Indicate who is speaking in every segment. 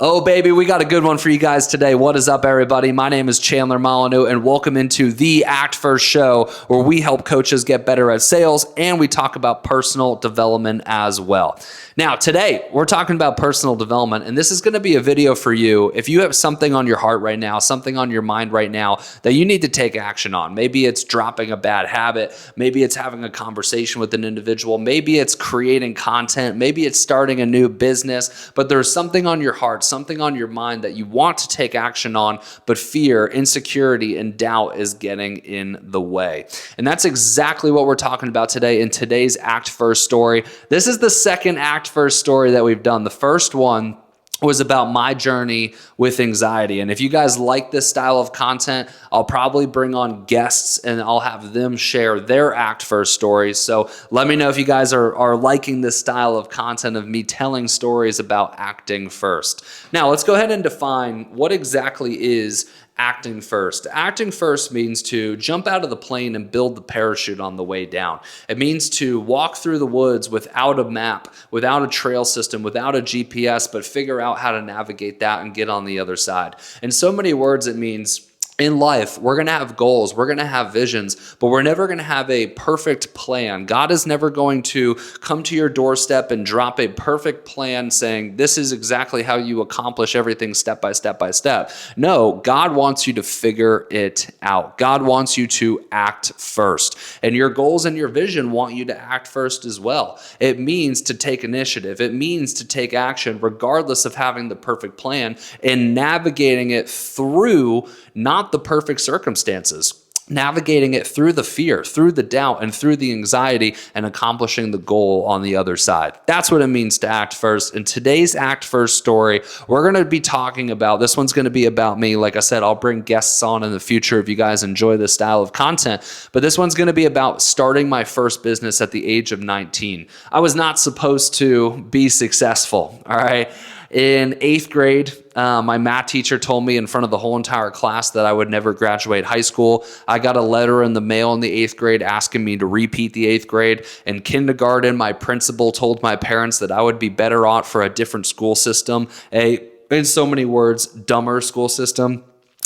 Speaker 1: Oh, baby, we got a good one for you guys today. What is up, everybody? My name is Chandler Molyneux, and welcome into the Act First show, where we help coaches get better at sales, and we talk about personal development as well. Now, today, we're talking about personal development, and this is going to be a video for you. If you have something on your heart right now, something on your mind right now that you need to take action on, maybe it's dropping a bad habit, maybe it's having a conversation with an individual, maybe it's creating content, maybe it's starting a new business, but there's something on your heart, something on your mind that you want to take action on, but fear, insecurity, and doubt is getting in the way. And that's exactly what we're talking about today in today's Act First story. This is the second Act First story that we've done. The first one was about my journey with anxiety. And if you guys like this style of content, I'll probably bring on guests and I'll have them share their Act First stories. So let me know if you guys are liking this style of content of me telling stories about acting first. Now, let's go ahead and define what exactly is acting first. Acting first means to jump out of the plane and build the parachute on the way down. It means to walk through the woods without a map, without a trail system, without a GPS, but figure out how to navigate that and get on the other side. In so many words, it means in life, we're going to have goals, we're going to have visions, but we're never going to have a perfect plan. God is never going to come to your doorstep and drop a perfect plan saying, this is exactly how you accomplish everything step by step by step. No, God wants you to figure it out. God wants you to act first. And your goals and your vision want you to act first as well. It means to take initiative. It means to take action regardless of having the perfect plan and navigating it through not the perfect circumstances, navigating it through the fear, through the doubt, and through the anxiety, and accomplishing the goal on the other side. That's what it means to act first. In today's Act First story, we're going to be talking about, this one's going to be about me. Like I said, I'll bring guests on in the future if you guys enjoy this style of content, but this one's going to be about starting my first business at the age of 19. I was not supposed to be successful, all right? In 8th grade, my math teacher told me in front of the whole entire class that I would never graduate high school. I got a letter in the mail in the 8th grade asking me to repeat the 8th grade. In kindergarten, my principal told my parents that I would be better off for a different school system, in so many words, dumber school system,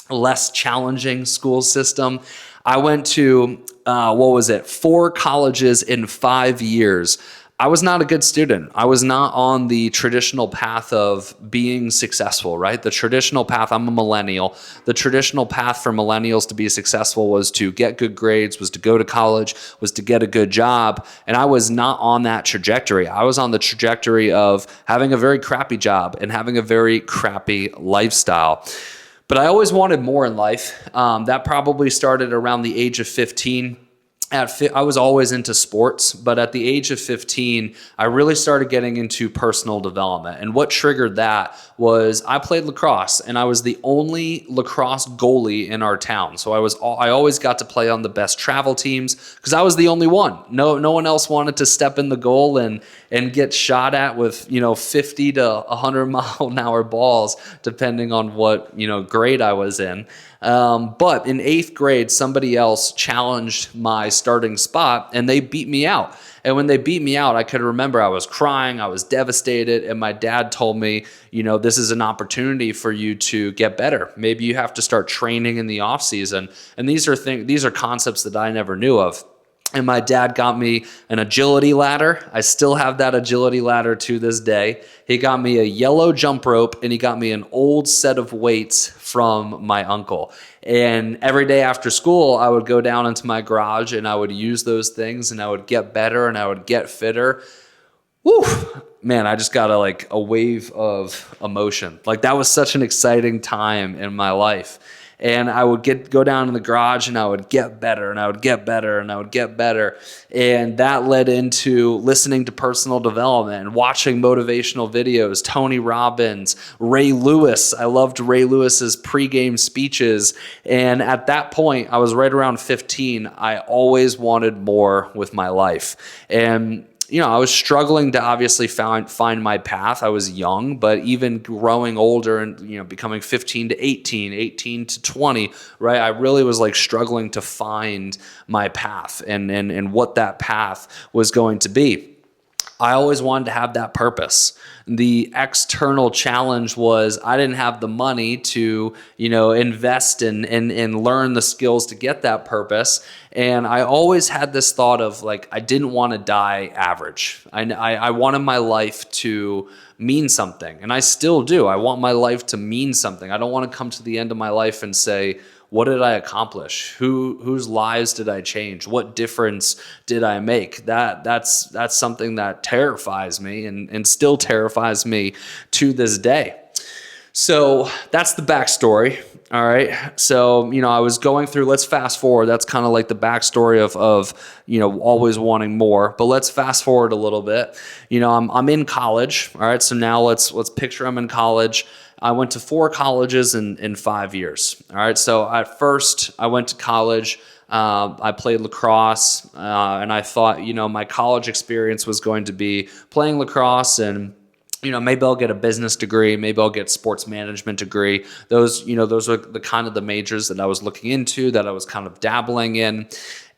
Speaker 1: less challenging school system. I went to, 4 colleges in 5 years. I was not a good student. I was not on the traditional path of being successful, right? The traditional path, I'm a millennial. The traditional path for millennials to be successful was to get good grades, was to go to college, was to get a good job. And I was not on that trajectory. I was on the trajectory of having a very crappy job and having a very crappy lifestyle. But I always wanted more in life. That probably started around the age of 15. I was always into sports, but at the age of 15, I really started getting into personal development. And what triggered that was I played lacrosse, and I was the only lacrosse goalie in our town. So I always got to play on the best travel teams because I was the only one. No one else wanted to step in the goal and get shot at with 50 to 100 mile an hour balls, depending on what grade I was in. But in 8th grade, somebody else challenged my starting spot and they beat me out. And when they beat me out, I could remember I was crying, I was devastated, and my dad told me, this is an opportunity for you to get better. Maybe you have to start training in the off season. And these are concepts that I never knew of. And my dad got me an agility ladder. I still have that agility ladder to this day. He got me a yellow jump rope, and he got me an old set of weights from my uncle. And every day after school, I would go down into my garage and I would use those things and I would get better and I would get fitter. Woo! Man, I just got a wave of emotion. That was such an exciting time in my life. And I would go down in the garage and I would get better and I would get better and I would get better. And that led into listening to personal development and watching motivational videos, Tony Robbins, Ray Lewis. I loved Ray Lewis's pregame speeches. And at that point, I was right around 15. I always wanted more with my life. And I was struggling to obviously find my path. I was young, but even growing older and, becoming 15 to 18, 18 to 20, right? I really was struggling to find my path and what that path was going to be. I always wanted to have that purpose. The external challenge was I didn't have the money to, invest and learn the skills to get that purpose. And I always had this thought of like, I didn't want to die average. I wanted my life to mean something. And I still do. I want my life to mean something. I don't want to come to the end of my life and say, what did I accomplish? Whose lives did I change? What difference did I make? That's something that terrifies me and still terrifies me to this day. So that's the backstory. All right. So, I was going through, let's fast forward. That's kind of like the backstory of always wanting more, but let's fast forward a little bit. I'm in college. All right. So now let's picture I'm in college. I went to 4 colleges in 5 years. All right. So at first I went to college. I played lacrosse, and I thought, my college experience was going to be playing lacrosse and maybe I'll get a business degree, maybe I'll get sports management degree. Those were the kind of the majors that I was looking into, that I was kind of dabbling in.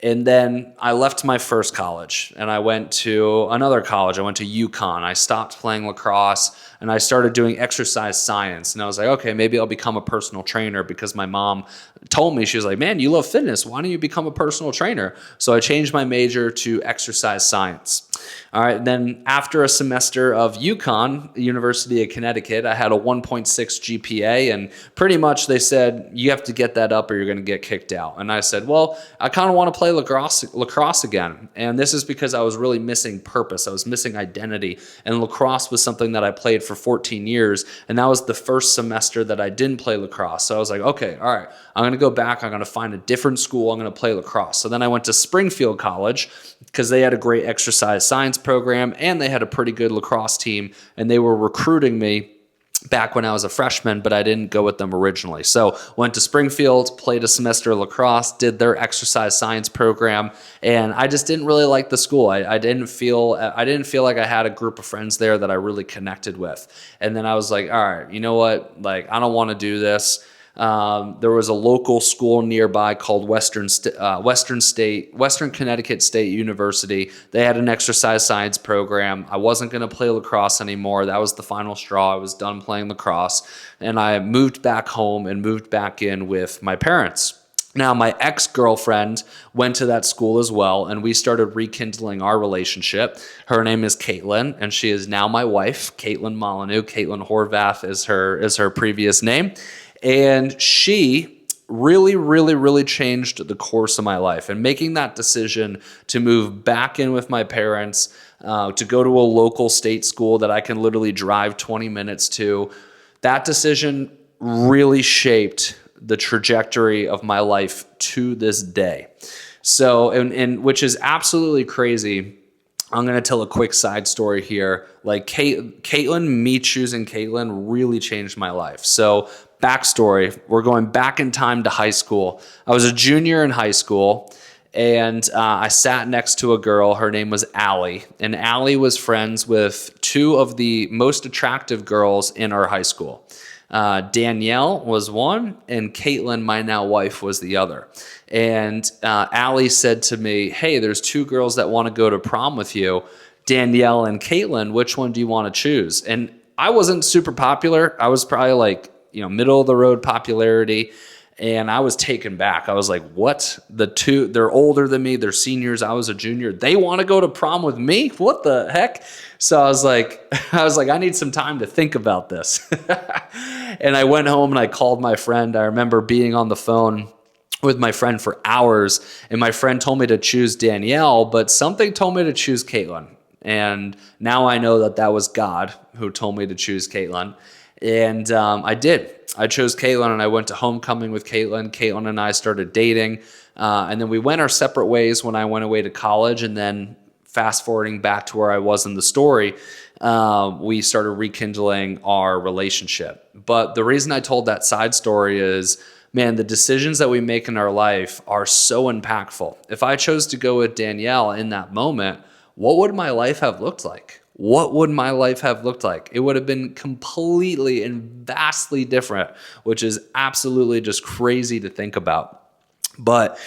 Speaker 1: And then I left my first college and I went to another college. I went to UConn. I stopped playing lacrosse and I started doing exercise science. And I was like, okay, maybe I'll become a personal trainer, because my mom told me, she was like, man, you love fitness. Why don't you become a personal trainer? So I changed my major to exercise science. All right. Then after a semester of UConn, University of Connecticut, I had a 1.6 GPA, and pretty much they said, you have to get that up or you're going to get kicked out. And I said, well, I kind of want to play lacrosse again. And this is because I was really missing purpose. I was missing identity. And lacrosse was something that I played for 14 years. And that was the first semester that I didn't play lacrosse. So I was like, okay, all right, I'm going to go back. I'm going to find a different school. I'm going to play lacrosse. So then I went to Springfield College because they had a great exercise science program and they had a pretty good lacrosse team. And they were recruiting me back when I was a freshman, but I didn't go with them originally. So went to Springfield, played a semester of lacrosse, did their exercise science program, and I just didn't really like the school. I didn't feel like I had a group of friends there that I really connected with. And then I was like, all right, you know what? Like, I don't want to do this. There was a local school nearby called Western Connecticut State University. They had an exercise science program. I wasn't going to play lacrosse anymore. That was the final straw. I was done playing lacrosse, and I moved back home and moved back in with my parents. Now, my ex-girlfriend went to that school as well, and we started rekindling our relationship. Her name is Caitlin, and she is now my wife, Caitlin Molyneux. Caitlin Horvath is her previous name. And she really, really, really changed the course of my life. And making that decision to move back in with my parents, to go to a local state school that I can literally drive 20 minutes to, that decision really shaped the trajectory of my life to this day. So, and which is absolutely crazy. I'm going to tell a quick side story here. Like Caitlin, me choosing Caitlin really changed my life. So backstory, we're going back in time to high school. I was a junior in high school, and I sat next to a girl. Her name was Allie, and Allie was friends with 2 of the most attractive girls in our high school. Danielle was one, and Caitlin, my now wife, was the other. And Allie said to me, hey, there's 2 girls that want to go to prom with you, Danielle and Caitlin. Which one do you want to choose? And I wasn't super popular. I was probably like, middle of the road popularity. And I was taken back. I was like, what? They're older than me. They're seniors. I was a junior. They want to go to prom with me? What the heck? So I was like, I need some time to think about this. And I went home and I called my friend. I remember being on the phone with my friend for hours, and my friend told me to choose Danielle, but something told me to choose Caitlin. And now I know that was God who told me to choose Caitlin. And I did. I chose Caitlin, and I went to homecoming with Caitlin. Caitlin and I started dating. And then we went our separate ways when I went away to college. And then fast forwarding back to where I was in the story, we started rekindling our relationship. But the reason I told that side story is, man, the decisions that we make in our life are so impactful. If I chose to go with Danielle in that moment, what would my life have looked like? What would my life have looked like? It would have been completely and vastly different, which is absolutely just crazy to think about. But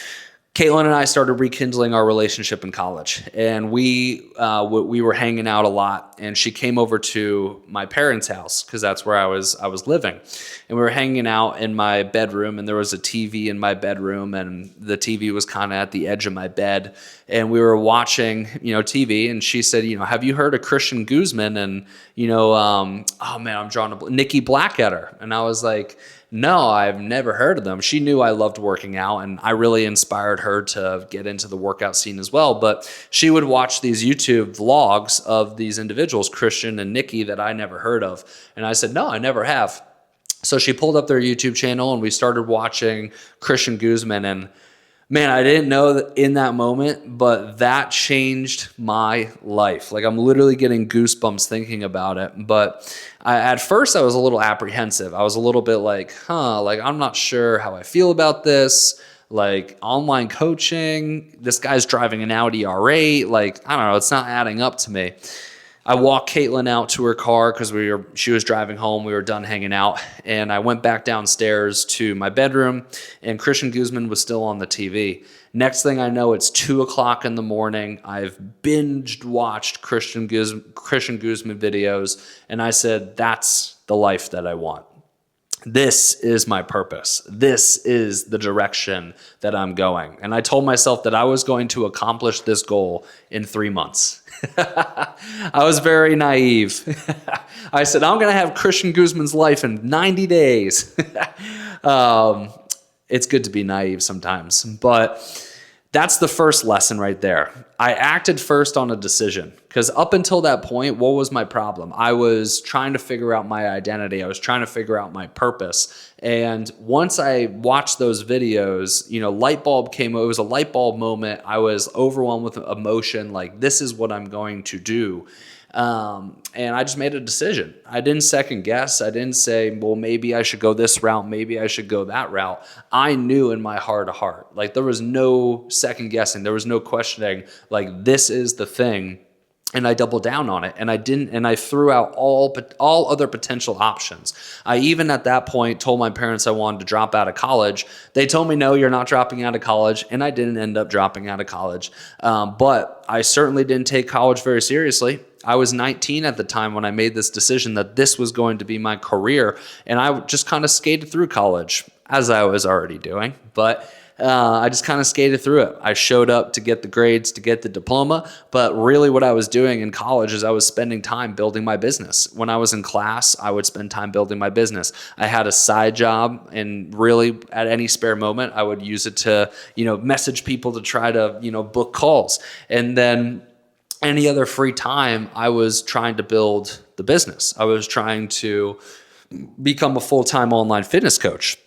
Speaker 1: Caitlin and I started rekindling our relationship in college, and we were hanging out a lot. And she came over to my parents' house because that's where I was living, and we were hanging out in my bedroom. And there was a TV in my bedroom, and the TV was kind of at the edge of my bed. And we were watching, TV. And she said, have you heard of Christian Guzman? And oh man, I'm drawing a Nikki Blackketter. And I was like, no, I've never heard of them. She knew I loved working out, and I really inspired her to get into the workout scene as well. But she would watch these YouTube vlogs of these individuals, Christian and Nikki, that I never heard of. And I said, no, I never have. So she pulled up their YouTube channel, and we started watching Christian Guzman. And man, I didn't know that in that moment, but that changed my life. Like, I'm literally getting goosebumps thinking about it. But at first I was a little apprehensive. I was a little bit like, I'm not sure how I feel about this. Like, online coaching, this guy's driving an Audi R8. Like, I don't know, it's not adding up to me. I walked Caitlin out to her car because she was driving home. We were done hanging out, and I went back downstairs to my bedroom, and Christian Guzman was still on the TV. Next thing I know, it's 2:00 in the morning. I've binged watched Christian Guzman videos, and I said, that's the life that I want. This is my purpose. This is the direction that I'm going. And I told myself that I was going to accomplish this goal in 3 months. I was very naive. I said, I'm going to have Christian Guzman's life in 90 days. It's good to be naive sometimes, but that's the first lesson right there. I acted first on a decision, because up until that point, what was my problem? I was trying to figure out my identity. I was trying to figure out my purpose. And once I watched those videos, light bulb came. It was a light bulb moment. I was overwhelmed with emotion. Like, this is what I'm going to do. And I just made a decision. I didn't second guess. I didn't say, well, maybe I should go this route. Maybe I should go that route. I knew in my heart of heart, like, there was no second guessing. There was no questioning, like, this is the thing. And I doubled down on it, and I threw out all other potential options. I even at that point told my parents I wanted to drop out of college. They told me, no, you're not dropping out of college. And I didn't end up dropping out of college. But I certainly didn't take college very seriously. I was 19 at the time when I made this decision that this was going to be my career. And I just kind of skated through college, as I was already doing. But I just kind of skated through it. I showed up to get the grades, to get the diploma. But really what I was doing in college is I was spending time building my business. When I was in class, I would spend time building my business. I had a side job, and really at any spare moment, I would use it to, message people to try to, book calls. And then any other free time, I was trying to build the business. I was trying to become a full-time online fitness coach.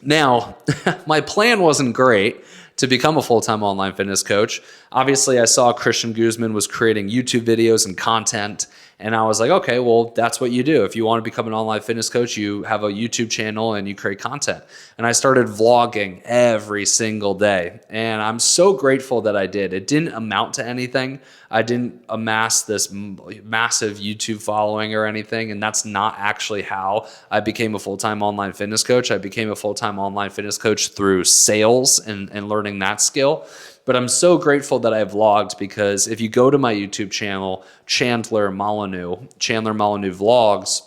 Speaker 1: Now, my plan wasn't great to become a full-time online fitness coach. Obviously, I saw Christian Guzman was creating YouTube videos and content, and I was like, okay, well, that's what you do. If you want to become an online fitness coach, you have a YouTube channel and you create content. And I started vlogging every single day, and I'm so grateful that I did. It didn't amount to anything. I didn't amass this massive YouTube following or anything, and that's not actually how I became a full-time online fitness coach. I became a full-time online fitness coach through sales and learning that skill. But I'm so grateful that I vlogged, because if you go to my YouTube channel, Chandler Molyneux Vlogs,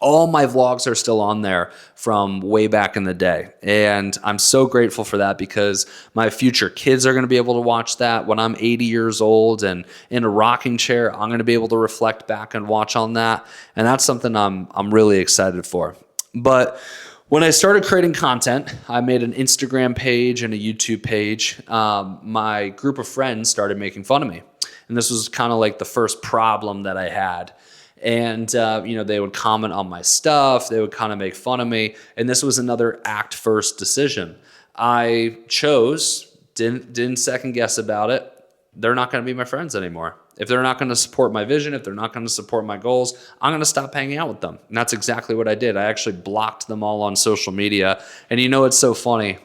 Speaker 1: all my vlogs are still on there from way back in the day. And I'm so grateful for that, because my future kids are going to be able to watch that. When I'm 80 years old and in a rocking chair, I'm going to be able to reflect back and watch on that. And that's something I'm really excited for. But when I started creating content, I made an Instagram page and a YouTube page. My group of friends started making fun of me. And this was kind of like the first problem that I had. And, they would comment on my stuff. They would kind of make fun of me. And this was another act first decision. I chose, didn't second guess about it. They're not going to be my friends anymore. If they're not going to support my vision, if they're not going to support my goals, I'm going to stop hanging out with them. And that's exactly what I did. I actually blocked them all on social media. And what's so funny?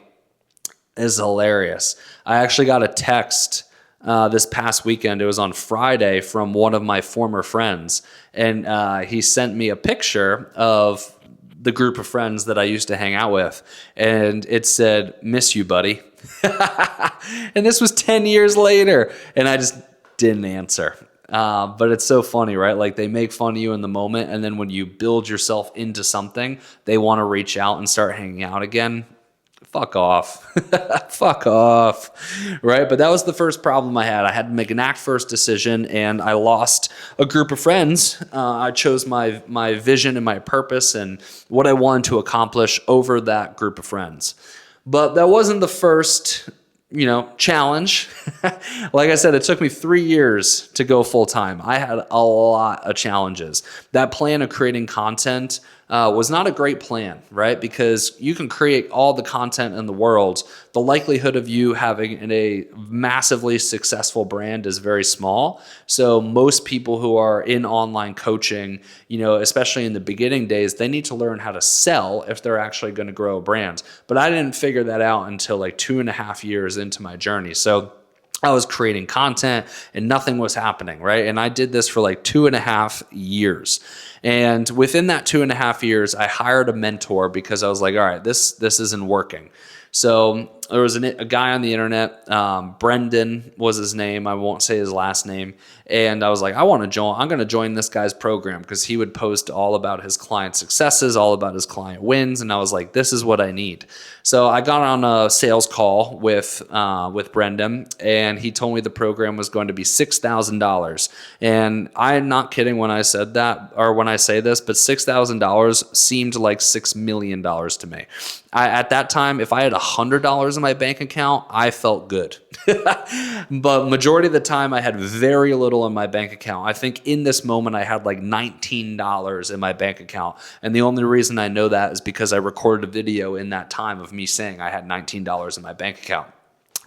Speaker 1: It's hilarious. I actually got a text this past weekend. It was on Friday, from one of my former friends. And he sent me a picture of the group of friends that I used to hang out with. And it said, "Miss you, buddy." And this was 10 years later. And I just didn't answer. But it's so funny, right? Like they make fun of you in the moment. And then when you build yourself into something, they want to reach out and start hanging out again. Fuck off. Fuck off. Right? But that was the first problem I had. I had to make an act first decision and I lost a group of friends. I chose my vision and my purpose and what I wanted to accomplish over that group of friends. But that wasn't the first, challenge. Like I said, it took me 3 years to go full time. I had a lot of challenges. That plan of creating content was not a great plan, right? Because you can create all the content in the world. The likelihood of you having a massively successful brand is very small. So most people who are in online coaching, especially in the beginning days, they need to learn how to sell if they're actually going to grow a brand. But I didn't figure that out until like 2.5 years into my journey. So I was creating content and nothing was happening, right? And I did this for like 2.5 years. And within that 2.5 years, I hired a mentor because I was like, all right, this isn't working. So there was a guy on the internet, Brendan was his name. I won't say his last name. And I was like, I'm going to join this guy's program because he would post all about his client successes, all about his client wins. And I was like, this is what I need. So I got on a sales call with Brendan, and he told me the program was going to be $6,000. And I'm not kidding when I said that, or when I say this, but $6,000 seemed like $6 million to me. At that time, if I had $100 in my bank account, I felt good. But majority of the time, I had very little in my bank account. I think in this moment, I had like $19 in my bank account. And the only reason I know that is because I recorded a video in that time of me saying I had $19 in my bank account.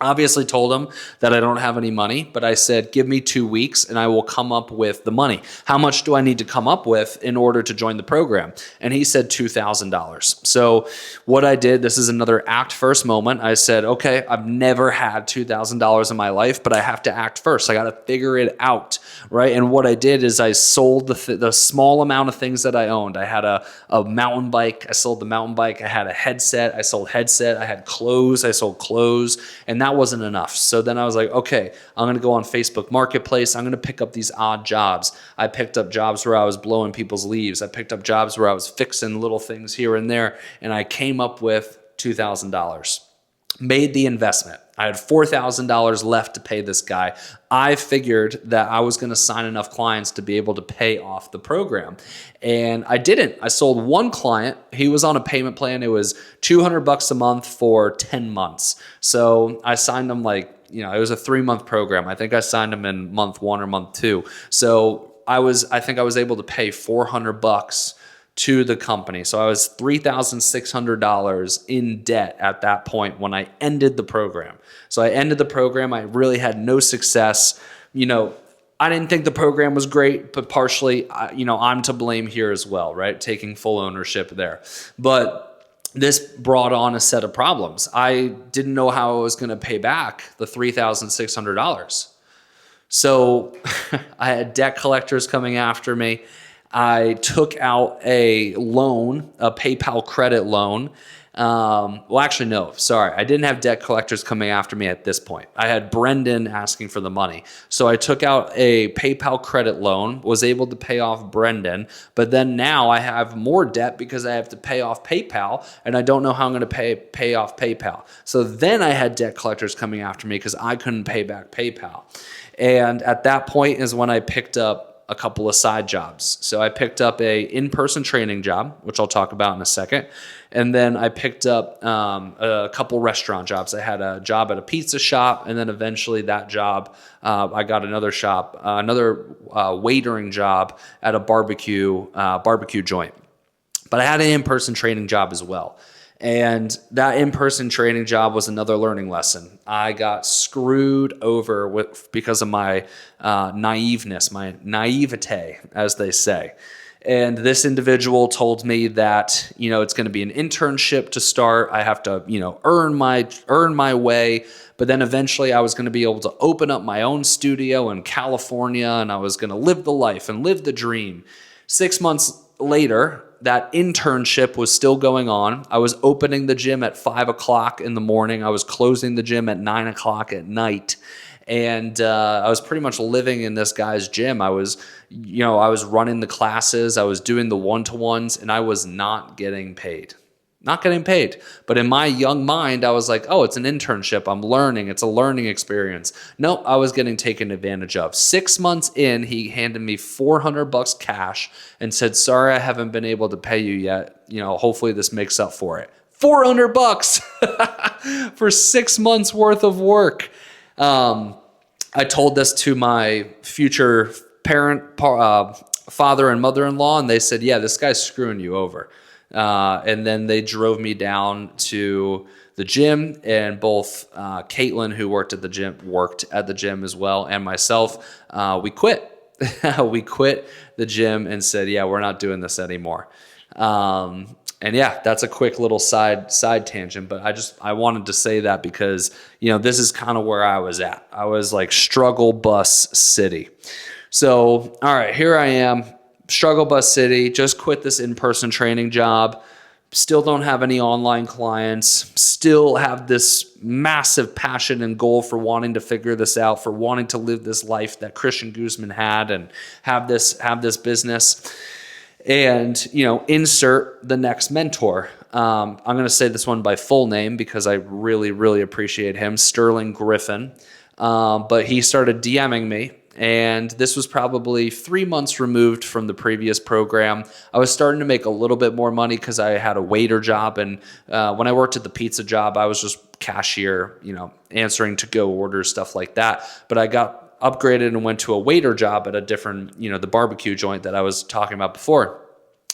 Speaker 1: Obviously told him that I don't have any money, but I said, give me 2 weeks and I will come up with the money. How much do I need to come up with in order to join the program? And he said $2,000. So what I did, this is another act first moment. I said, okay, I've never had $2,000 in my life, but I have to act first. I got to figure it out, right? And what I did is I sold the small amount of things that I owned. I had a mountain bike. I sold the mountain bike. I had a headset. I sold headset. I had clothes. I sold clothes. And that wasn't enough. So then I was like, okay, I'm going to go on Facebook Marketplace. I'm going to pick up these odd jobs. I picked up jobs where I was blowing people's leaves. I picked up jobs where I was fixing little things here and there. And I came up with $2,000. Made the investment. I had $4,000 left to pay this guy. I figured that I was going to sign enough clients to be able to pay off the program. And I didn't. I sold one client. He was on a payment plan. It was $200 a month for 10 months. So I signed him it was a 3-month program. I think I signed him in month 1 or month 2. So I think I was able to pay $400 to the company. So I was $3,600 in debt at that point when I ended the program. So I ended the program. I really had no success. I didn't think the program was great, but partially, I'm to blame here as well, right? Taking full ownership there. But this brought on a set of problems. I didn't know how I was going to pay back the $3,600. So I had debt collectors coming after me. I took out a loan, a PayPal credit loan. I didn't have debt collectors coming after me at this point. I had Brendan asking for the money. So I took out a PayPal credit loan, was able to pay off Brendan, but then now I have more debt because I have to pay off PayPal and I don't know how I'm going to pay off PayPal. So then I had debt collectors coming after me because I couldn't pay back PayPal. And at that point is when I picked up a couple of side jobs. So I picked up a in-person training job, which I'll talk about in a second. And then I picked up a couple restaurant jobs. I had a job at a pizza shop, and then eventually that job, I got another waitering job at a barbecue joint. But I had an in-person training job as well. And that in-person training job was another learning lesson. I got screwed over because of my naiveness, my naivete, as they say. And this individual told me that, it's going to be an internship to start. I have to, earn my way. But then eventually I was going to be able to open up my own studio in California, and I was going to live the life and live the dream. 6 months later, that internship was still going on. I was opening the gym at 5 o'clock in the morning. I was closing the gym at 9 o'clock at night. And I was pretty much living in this guy's gym. I was running the classes. I was doing the one-to-ones, and I was not getting paid. Not getting paid. But in my young mind, I was like, oh, it's an internship. I'm learning. It's a learning experience. No, I was getting taken advantage of. 6 months in, he handed me $400 cash and said, sorry, I haven't been able to pay you yet. Hopefully this makes up for it. $400 for 6 months worth of work. I told this to my future father and mother-in-law, and they said, yeah, this guy's screwing you over. And then they drove me down to the gym, and both Caitlin, who worked at the gym as well, and myself, we quit. We quit the gym and said, yeah, we're not doing this anymore. And yeah, that's a quick little side tangent, but I wanted to say that because, this is kind of where I was at. I was like struggle bus city. So, all right, here I am, struggle bus city, just quit this in-person training job, still don't have any online clients, still have this massive passion and goal for wanting to figure this out, for wanting to live this life that Christian Guzman had and have this business. And, insert the next mentor. I'm going to say this one by full name because I really, really appreciate him, Sterling Griffin. But he started DMing me, and this was probably 3 months removed from the previous program. I was starting to make a little bit more money because I had a waiter job. And when I worked at the pizza job, I was just cashier, answering to-go orders, stuff like that. But I got upgraded and went to a waiter job at a different, the barbecue joint that I was talking about before.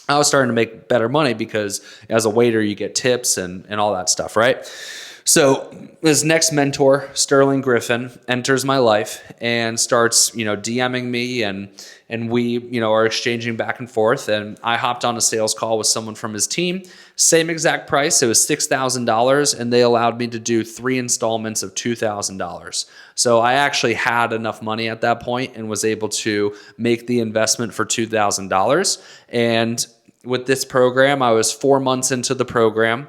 Speaker 1: I was starting to make better money because as a waiter, you get tips and all that stuff, right? So this next mentor, Sterling Griffin, enters my life and starts, DMing me, and we, are exchanging back and forth. And I hopped on a sales call with someone from his team, same exact price. It was $6,000, and they allowed me to do 3 installments of $2,000. So I actually had enough money at that point and was able to make the investment for $2,000. And with this program, I was 4 months into the program.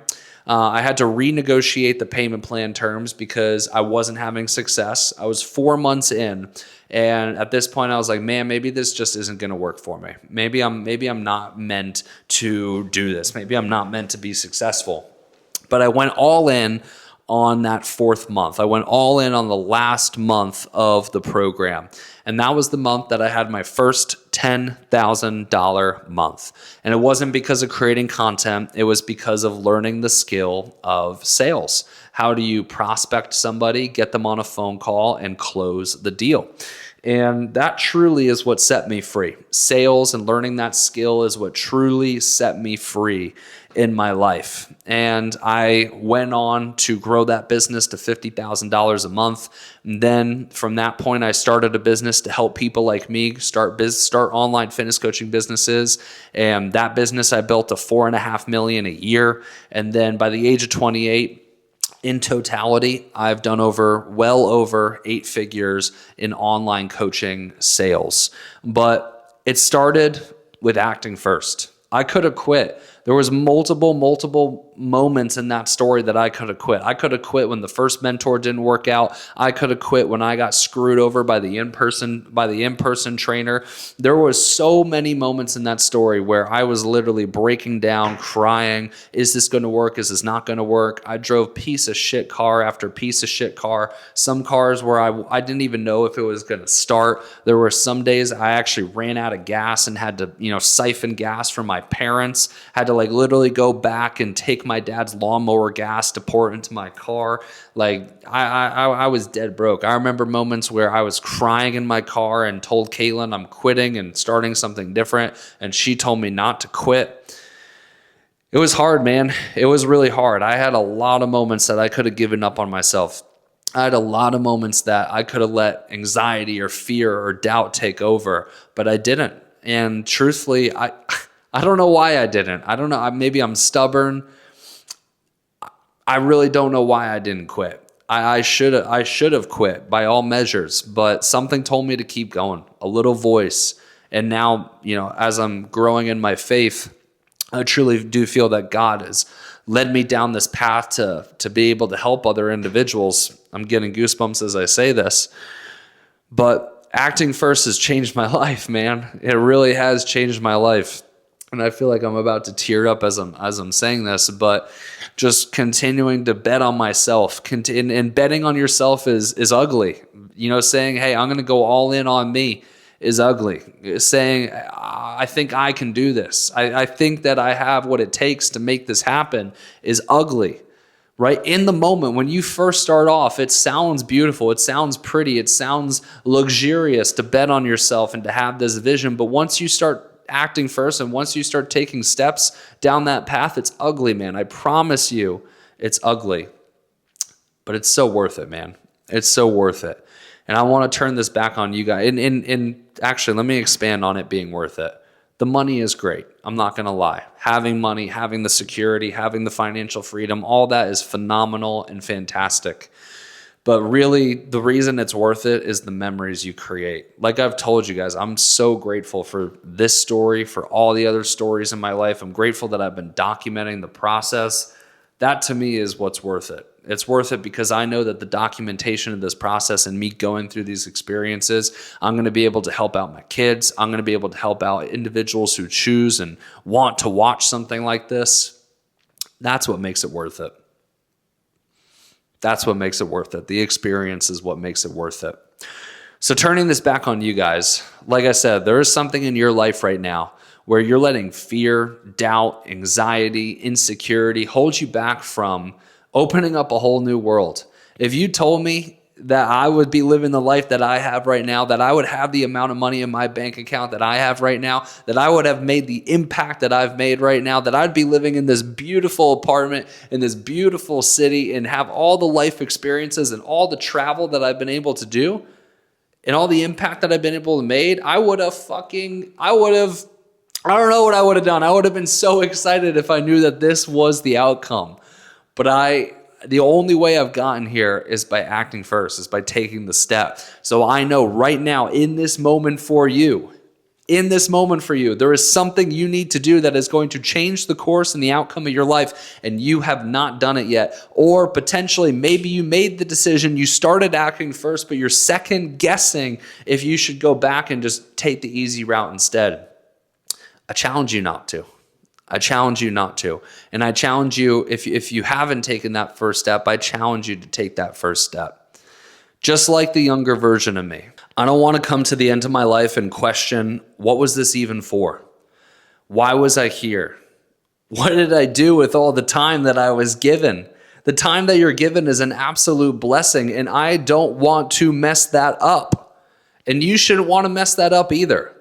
Speaker 1: I had to renegotiate the payment plan terms because I wasn't having success. I was 4 months in, and at this point I was like, man, maybe this just isn't going to work for me. Maybe I'm not meant to do this. Maybe I'm not meant to be successful. But I went all in on that 4th month. I went all in on the last month of the program. And that was the month that I had my first $10,000 month. And it wasn't because of creating content. It was because of learning the skill of sales. How do you prospect somebody, get them on a phone call, and close the deal? And that truly is what set me free. Sales and learning that skill is what truly set me free in my life. And I went on to grow that business to $50,000 a month. And then from that point, I started a business to help people like me start online fitness coaching businesses. And that business, I built to $4.5 million a year. And then by the age of 28, in totality, I've done well over 8 figures in online coaching sales. But it started with acting first. I could have quit. There was multiple moments in that story that I could have quit. I could have quit when the first mentor didn't work out. I could have quit when I got screwed over by the in-person trainer. There was so many moments in that story where I was literally breaking down, crying. Is this going to work? Is this not going to work? I drove piece of shit car after piece of shit car. Some cars where I didn't even know if it was going to start. There were some days I actually ran out of gas and had to, siphon gas from my parents. Had to literally go back and take my dad's lawnmower gas to pour it into my car. I was dead broke. I remember moments where I was crying in my car and told Caitlin I'm quitting and starting something different, and she told me not to quit. It was hard, man. It was really hard. I had a lot of moments that I could have given up on myself. I had a lot of moments that I could have let anxiety or fear or doubt take over, but I didn't. And truthfully, I don't know why I didn't. I don't know. Maybe I'm stubborn. I really don't know why I didn't quit. I should have quit by all measures, but something told me to keep going. A little voice. And now, as I'm growing in my faith, I truly do feel that God has led me down this path to be able to help other individuals. I'm getting goosebumps as I say this, but acting first has changed my life, man. It really has changed my life. And I feel like I'm about to tear up as I'm saying this, but just continuing to bet on myself, and betting on yourself is ugly. Saying, hey, I'm going to go all in on me is ugly. Saying, I think I can do this. I think that I have what it takes to make this happen is ugly, right? In the moment, when you first start off, it sounds beautiful. It sounds pretty. It sounds luxurious to bet on yourself and to have this vision. But once you start acting first and once you start taking steps down that path, it's ugly, man. I promise you it's ugly, but it's so worth it, man. It's so worth it. And I want to turn this back on you guys. And actually, let me expand on it being worth it. The money is great. I'm not going to lie. Having money, having the security, having the financial freedom, all that is phenomenal and fantastic. But really, the reason it's worth it is the memories you create. Like I've told you guys, I'm so grateful for this story, for all the other stories in my life. I'm grateful that I've been documenting the process. That to me is what's worth it. It's worth it because I know that the documentation of this process and me going through these experiences, I'm going to be able to help out my kids. I'm going to be able to help out individuals who choose and want to watch something like this. That's what makes it worth it. That's what makes it worth it. The experience is what makes it worth it. So turning this back on you guys, like I said, there is something in your life right now where you're letting fear, doubt, anxiety, insecurity hold you back from opening up a whole new world. If you told me that I would be living the life that I have right now, that I would have the amount of money in my bank account that I have right now, that I would have made the impact that I've made right now, that I'd be living in this beautiful apartment in this beautiful city and have all the life experiences and all the travel that I've been able to do and all the impact that I've been able to make, I don't know what I would have done. I would have been so excited if I knew that this was the outcome. But the only way I've gotten here is by acting first, is by taking the step. So I know right now, in this moment for you, there is something you need to do that is going to change the course and the outcome of your life, and you have not done it yet. Or potentially, maybe you made the decision, you started acting first, but you're second guessing if you should go back and just take the easy route instead. I challenge you not to. And I challenge you, if you haven't taken that first step, I challenge you to take that first step. Just like the younger version of me. I don't want to come to the end of my life and question, what was this even for? Why was I here? What did I do with all the time that I was given? The time that you're given is an absolute blessing, and I don't want to mess that up. And you shouldn't want to mess that up either.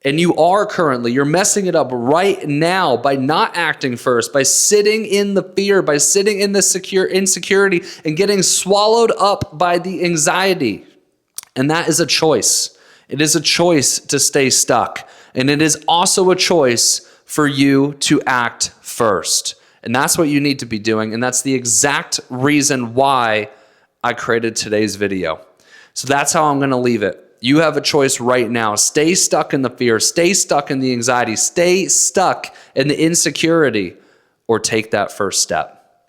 Speaker 1: And you're messing it up right now by not acting first, by sitting in the fear, by sitting in the insecurity and getting swallowed up by the anxiety. And that is a choice. It is a choice to stay stuck. And it is also a choice for you to act first. And that's what you need to be doing. And that's the exact reason why I created today's video. So that's how I'm going to leave it. You have a choice right now. Stay stuck in the fear. Stay stuck in the anxiety. Stay stuck in the insecurity, or take that first step.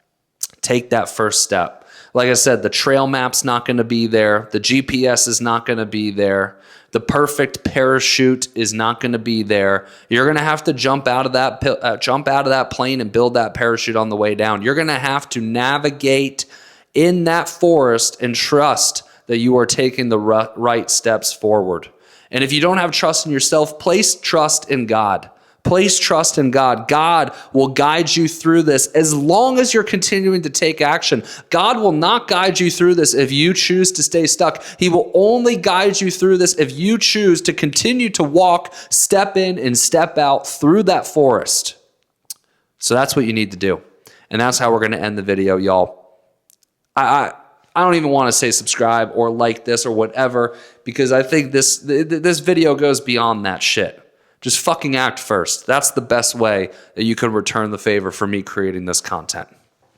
Speaker 1: Take that first step. Like I said, the trail map's not going to be there. The GPS is not going to be there. The perfect parachute is not going to be there. You're going to have to jump out of that plane and build that parachute on the way down. You're going to have to navigate in that forest and trust that you are taking the right steps forward. And if you don't have trust in yourself, place trust in God. Place trust in God. God will guide you through this as long as you're continuing to take action. God will not guide you through this if you choose to stay stuck. He will only guide you through this if you choose to continue to walk, step in and step out through that forest. So that's what you need to do. And that's how we're going to end the video, y'all. I don't even want to say subscribe or like this or whatever, because I think this video goes beyond that shit. Just fucking act first. That's the best way that you can return the favor for me creating this content.